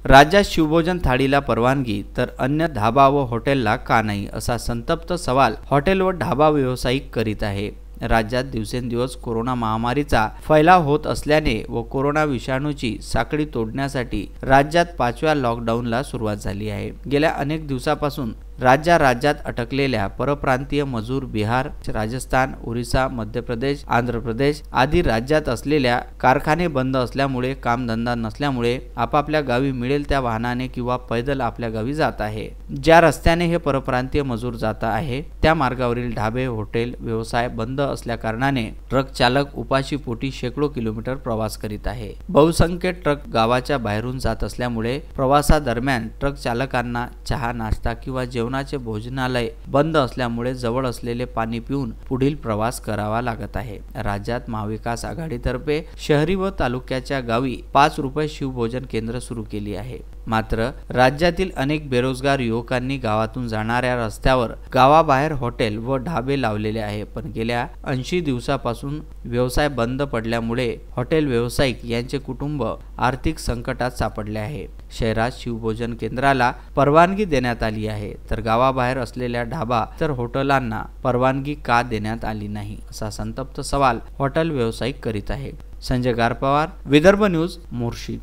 राज्यात शिवभोजन थाळीला परवानगी तर अन्य धाबा व हॉटेलला का नाही, असा संतप्त सवाल हॉटेल व ढाबा व्यावसायिक करीत आहे। राज्यात दिवसेंदिवस कोरोना महामारीचा फैलाव होत असल्याने व कोरोना विषाणूची साखळी तोडण्यासाठी राज्यात 5व्या लॉकडाऊनला सुरुवात झाली आहे। गेल्या अनेक दिवसापासून राज्यात अटकलेल्या परप्रांतीय मजूर बिहार, राजस्थान, ओरिसा, मध्य प्रदेश, आंध्र प्रदेश आदी राज्यात असलेल्या कारखाने बंद असल्यामुळे कामधंदा नसल्यामुळे आपापल्या गावी मिळेल त्या वाहनाने किंवा पैदल आपल्या गावी जात आहे। ज्या रस्त्याने हे परप्रांतीय मजूर जात आहे त्या मार्गावरील ढाबे, हॉटेल व्यवसाय बंद असल्या कारणाने ट्रक चालक उपाशी पोटी शेकडो किलोमीटर प्रवास करीत आहे। बहुसंख्य ट्रक गावाच्या बाहेरून जात असल्यामुळे प्रवासादरम्यान ट्रक चालकांना चहा, नाश्ता किंवा जेवणाचे भोजनालय बंद असल्यामुळे जवळ असलेले पाणी पिऊन पुढील प्रवास करावा लागत आहे। राज्यात महाविकास आघाडीतर्फे शहरी व तालुक्याच्या गावी 5 रुपये शिवभोजन केंद्र सुरू केली आहे। मात्र राज्यातील अनेक बेरोजगार युवकांनी गावातून जाणाऱ्या रस्त्यावर गावाबाहेर हॉटेल व ढाबे लावलेले आहे, पण गेल्या 80 दिवसापासून व्यवसाय बंद पडल्यामुळे हॉटेल व्यावसायिक यांचे कुटुंब आर्थिक संकटात सापडले आहे। शहरात शिवभोजन केंद्राला परवानगी देण्यात आली आहे, तर गावाबाहेर असलेल्या ढाबा तर हॉटेलांना परवानगी का देण्यात आली नाही, असा संतप्त सवाल हॉटेल व्यावसायिक करीत आहे। संजय गारपवार, विदर्भ न्यूज, मोर्शी।